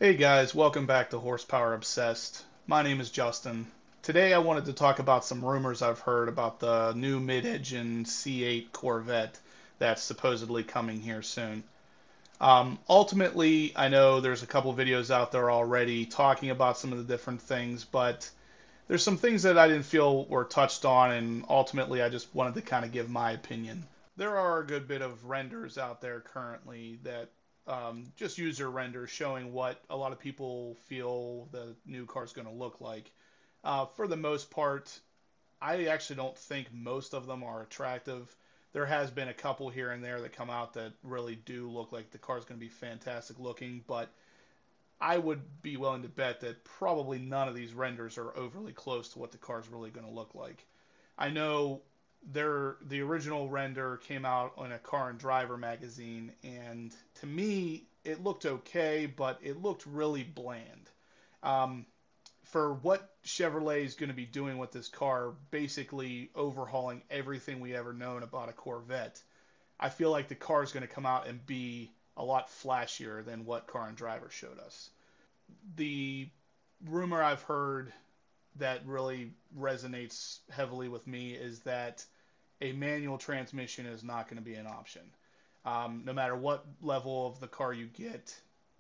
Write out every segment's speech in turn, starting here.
Hey guys, welcome back to Horsepower Obsessed. My name is Justin. Today I wanted to talk about some rumors I've heard about the new mid-engine C8 Corvette that's supposedly coming here soon. Ultimately, I know there's a couple videos out there already talking about some of the different things, but there's some things that I didn't feel were touched on, and ultimately I just wanted to kind of give my opinion. There are a good bit of renders out there currently that just user renders showing what a lot of people feel the new car is going to look like. For the most part, I actually don't think most of them are attractive. There has been a couple here and there that come out that really do look like the car is going to be fantastic looking, but I would be willing to bet that probably none of these renders are overly close to what the car is really going to look like. I know the original render came out on a Car and Driver magazine, and to me it looked okay, but it looked really bland. Um, for what Chevrolet is going to be doing with this car, basically overhauling everything we ever known about a Corvette, I feel like the car is going to come out and be a lot flashier than what Car and Driver showed us. The rumor I've heard that really resonates heavily with me is that a manual transmission is not going to be an option. No matter what level of the car you get,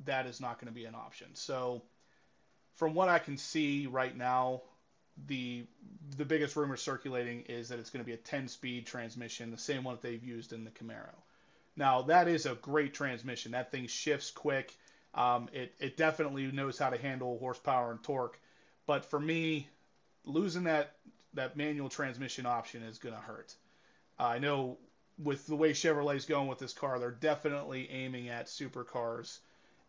that is not going to be an option. So, from what I can see right now, the the biggest rumor circulating is that it's going to be a 10-speed transmission, the same one that they've used in the Camaro. Now, that is a great transmission. That thing shifts quick. It definitely knows how to handle horsepower and torque. But for me, losing that manual transmission option is going to hurt. I know with the way Chevrolet's going with this car, they're definitely aiming at supercars.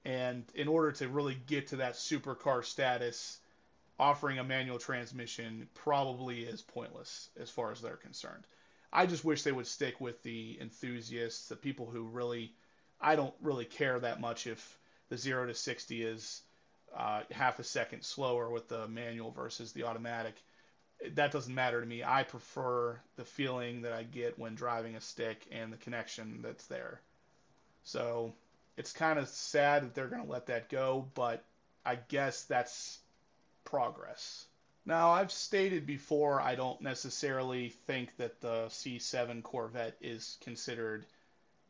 And in order to really get to that supercar status, offering a manual transmission probably is pointless as far as they're concerned. I just wish they would stick with the enthusiasts, the people who really, I don't really care that much if the 0 to 60 is half a second slower with the manual versus the automatic. That doesn't matter to me. I prefer the feeling that I get when driving a stick and the connection that's there. So it's kind of sad that they're going to let that go, but I guess that's progress. Now, I've stated before I don't necessarily think that the C7 Corvette is considered,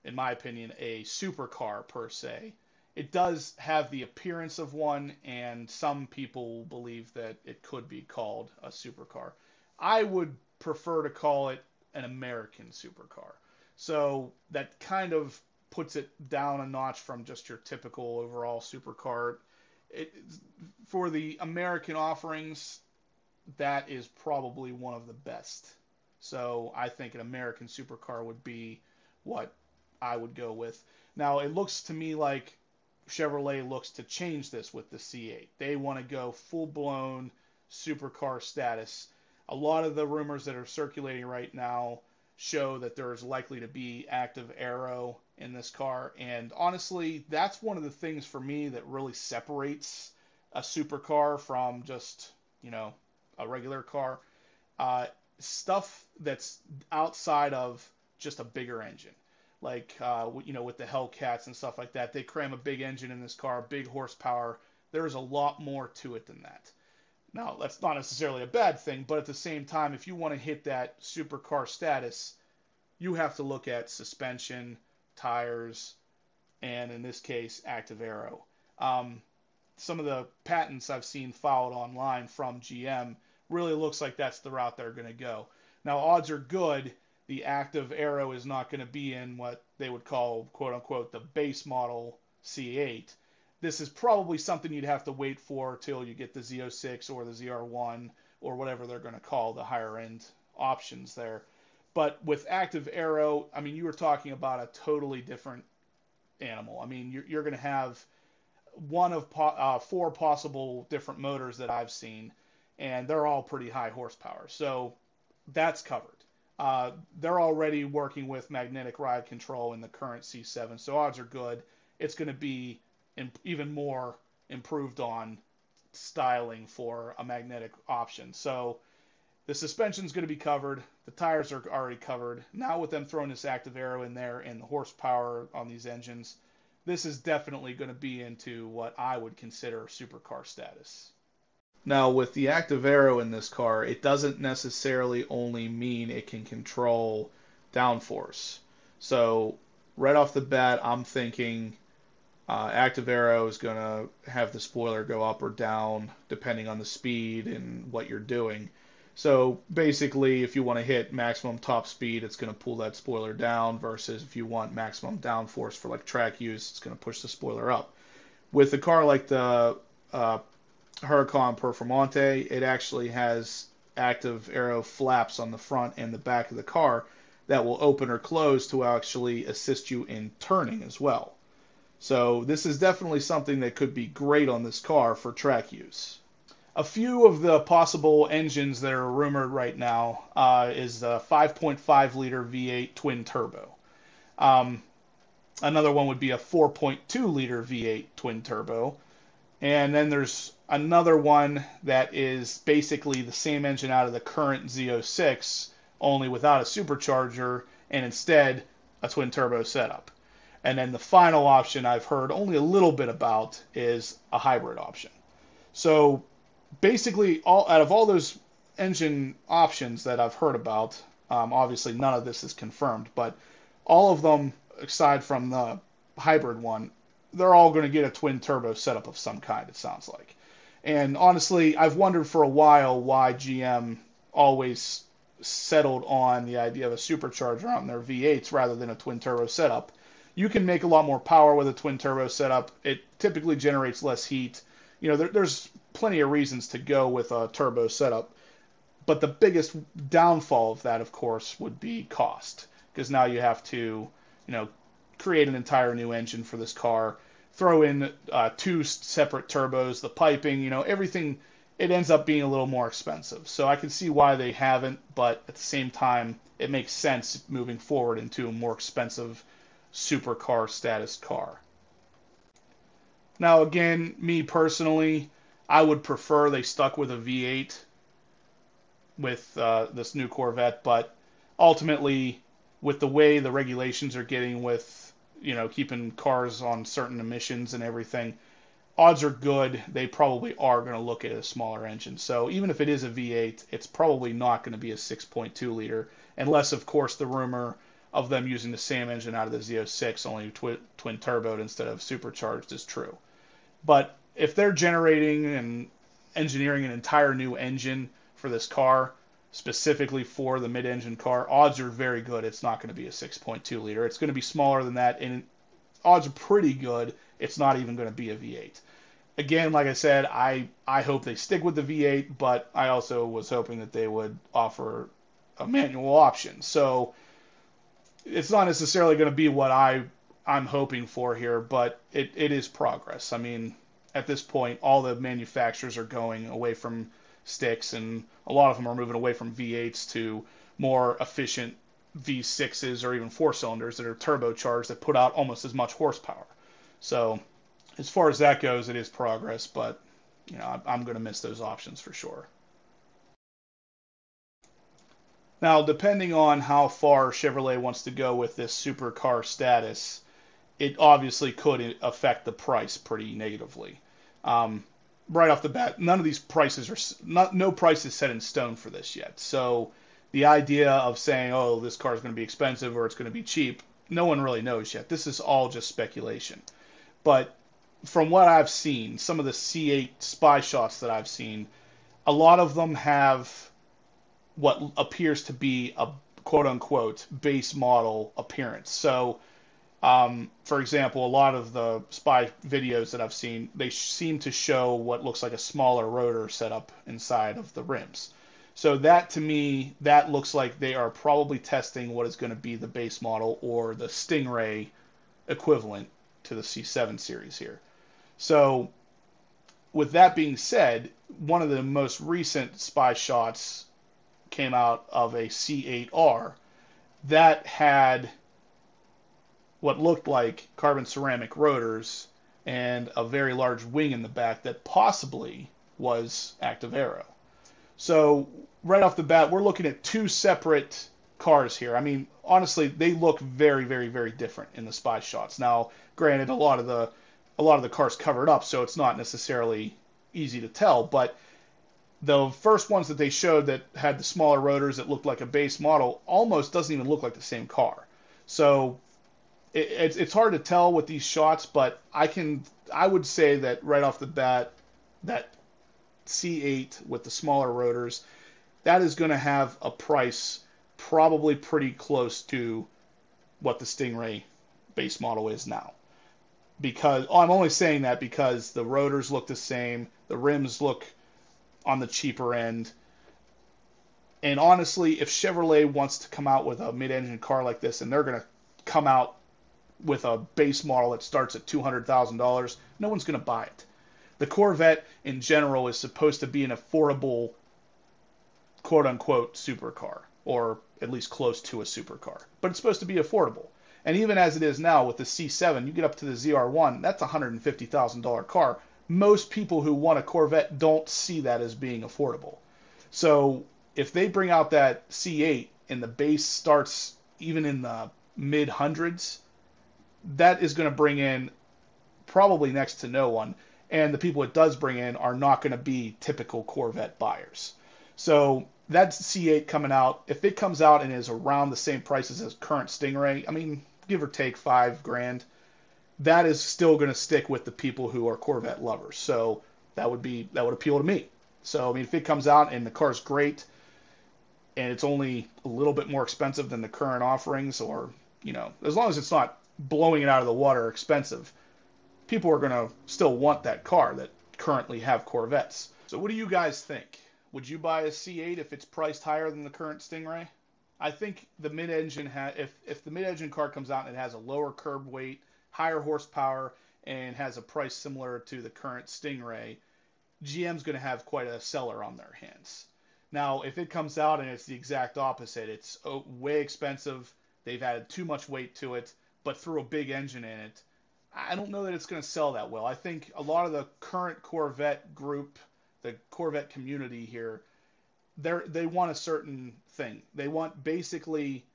in my opinion, a supercar per se. It does have the appearance of one, and some people believe that it could be called a supercar. I would prefer to call it an American supercar. So that kind of puts it down a notch from just your typical overall supercar. It, for the American offerings, that is probably one of the best. So I think an American supercar would be what I would go with. Now, it looks to me like Chevrolet looks to change this with the C8. They want to go full-blown supercar status. A lot of the rumors that are circulating right now show that there is likely to be active aero in this car. And honestly, that's one of the things for me that really separates a supercar from just, a regular car. Uh, Stuff that's outside of just a bigger engine. Like, with the Hellcats and stuff like that, they cram a big engine in this car, big horsepower. There's a lot more to it than that. Now, that's not necessarily a bad thing, but at the same time, if you want to hit that supercar status, you have to look at suspension, tires, and in this case, active aero. Some of the patents I've seen filed online from GM really looks like that's the route they're going to go. Now, odds are good the active aero is not going to be in what they would call, quote unquote, the base model C8. This is probably something you'd have to wait for till you get the Z06 or the ZR1 or whatever they're going to call the higher end options there. But with active aero, I mean, you were talking about a totally different animal. I mean, you're going to have one of four possible different motors that I've seen, and they're all pretty high horsepower. So that's covered. They're already working with magnetic ride control in the current C7, so odds are good it's going to be even more improved on styling for a magnetic option. So the suspension is going to be covered. The tires are already covered. Now with them throwing this active aero in there and the horsepower on these engines, this is definitely going to be into what I would consider supercar status. Now, with the active aero in this car, it doesn't necessarily only mean it can control downforce. So, right off the bat, I'm thinking active aero is going to have the spoiler go up or down depending on the speed and what you're doing. So basically, if you want to hit maximum top speed, it's going to pull that spoiler down, versus if you want maximum downforce for like track use, it's going to push the spoiler up. With a car like the Huracan Performante, it actually has active aero flaps on the front and the back of the car that will open or close to actually assist you in turning as well. So this is definitely something that could be great on this car for track use. A few of the possible engines that are rumored right now is a 5.5 liter V8 twin turbo. Another one would be a 4.2 liter V8 twin turbo. And then there's another one that is basically the same engine out of the current Z06, only without a supercharger, and instead a twin turbo setup. And then the final option I've heard only a little bit about is a hybrid option. So basically, out of all those engine options that I've heard about, obviously none of this is confirmed, but all of them, aside from the hybrid one, they're all going to get a twin turbo setup of some kind, it sounds like. And honestly, I've wondered for a while why GM always settled on the idea of a supercharger on their V8s rather than a twin turbo setup. You can make a lot more power with a twin turbo setup. It typically generates less heat. You know, there's plenty of reasons to go with a turbo setup. But the biggest downfall of that, of course, would be cost. Because now you have to, create an entire new engine for this car, throw in two separate turbos, the piping, everything. It ends up being a little more expensive. So I can see why they haven't, but at the same time, it makes sense moving forward into a more expensive supercar status car. Now, again, me personally, I would prefer they stuck with a V8 with this new Corvette, but ultimately, with the way the regulations are getting with, keeping cars on certain emissions and everything, odds are good they probably are going to look at a smaller engine. So even if it is a V8, it's probably not going to be a 6.2 liter, unless, of course, the rumor of them using the same engine out of the Z06, only twin turboed instead of supercharged, is true. But if they're generating and engineering an entire new engine for this car, specifically for the mid-engine car, odds are very good it's not going to be a 6.2 liter. It's going to be smaller than that, and odds are pretty good it's not even going to be a V8. Again, like I said, I hope they stick with the V8, but I also was hoping that they would offer a manual option. So it's not necessarily going to be what I'm hoping for here, but it is progress. I mean, at this point, all the manufacturers are going away from sticks, and a lot of them are moving away from V8s to more efficient V6s or even 4-cylinders that are turbocharged that put out almost as much horsepower. So as far as that goes, it is progress, but I'm going to miss those options for sure. Now, depending on how far Chevrolet wants to go with this supercar status, it obviously could affect the price pretty negatively. Right off the bat, none of these prices are no price is set in stone for this yet. So the idea of saying, oh, this car is going to be expensive or it's going to be cheap, no one really knows yet. This is all just speculation. But from what I've seen, some of the C8 spy shots that I've seen, a lot of them have what appears to be a quote-unquote base model appearance. So, for example, a lot of the spy videos that I've seen, they seem to show what looks like a smaller rotor setup inside of the rims. So that, to me, that looks like they are probably testing what is going to be the base model or the Stingray equivalent to the C7 series here. So with that being said, one of the most recent spy shots came out of a C8R that had what looked like carbon ceramic rotors and a very large wing in the back that possibly was active aero. So right off the bat, we're looking at two separate cars here. I mean, honestly, they look very, very, very different in the spy shots. Now, granted, a lot of the cars covered up, so it's not necessarily easy to tell. But the first ones that they showed that had the smaller rotors that looked like a base model almost doesn't even look like the same car. So it's hard to tell with these shots, but I would say that right off the bat, that C8 with the smaller rotors, that is going to have a price probably pretty close to what the Stingray base model is now. Because I'm only saying that because the rotors look the same, the rims look on the cheaper end. And honestly, if Chevrolet wants to come out with a mid-engine car like this, and they're going to come out with a base model that starts at $200,000, no one's going to buy it. The Corvette in general is supposed to be an affordable, quote-unquote, supercar, or at least close to a supercar. But it's supposed to be affordable. And even as it is now with the C7, you get up to the ZR1, that's a $150,000 car. Most people who want a Corvette don't see that as being affordable. So if they bring out that C8 and the base starts even in the mid-hundreds, that is going to bring in probably next to no one. And the people it does bring in are not going to be typical Corvette buyers. So that's C8 coming out. If it comes out and is around the same prices as current Stingray, I mean, give or take $5,000, that is still going to stick with the people who are Corvette lovers. So that would appeal to me. So I mean, if it comes out and the car's great and it's only a little bit more expensive than the current offerings, or as long as it's not blowing it out of the water expensive, people are going to still want that car that currently have Corvettes. So what do you guys think? Would you buy a C8 if it's priced higher than the current Stingray? I think the mid-engine if the mid-engine car comes out and it has a lower curb weight, higher horsepower, and has a price similar to the current Stingray, GM's going to have quite a seller on their hands. Now, if it comes out and it's the exact opposite, it's way expensive, they've added too much weight to it, but threw a big engine in it, I don't know that it's going to sell that well. I think a lot of the current Corvette group, the Corvette community here, they want a certain thing. They want basically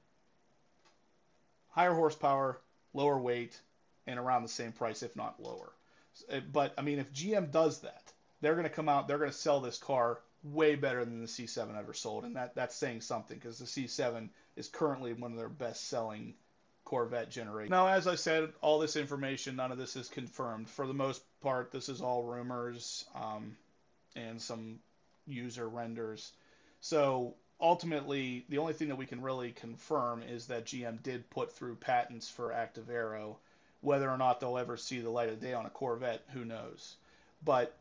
higher horsepower, lower weight, and around the same price, if not lower. But, I mean, if GM does that, they're going to come out, they're going to sell this car way better than the C7 ever sold. And that's saying something, because the C7 is currently one of their best-selling Corvette generation. Now, as I said, all this information, none of this is confirmed. For the most part, this is all rumors and some user renders. So ultimately, the only thing that we can really confirm is that GM did put through patents for active Aero. Whether or not they'll ever see the light of day on a Corvette, who knows. But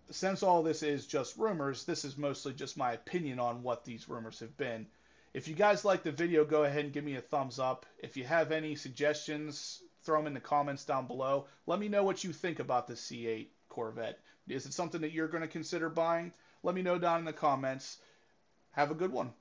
since all this is just rumors, this is mostly just my opinion on what these rumors have been. If you guys like the video, go ahead and give me a thumbs up. If you have any suggestions, throw them in the comments down below. Let me know what you think about the C8 Corvette. Is it something that you're going to consider buying? Let me know down in the comments. Have a good one.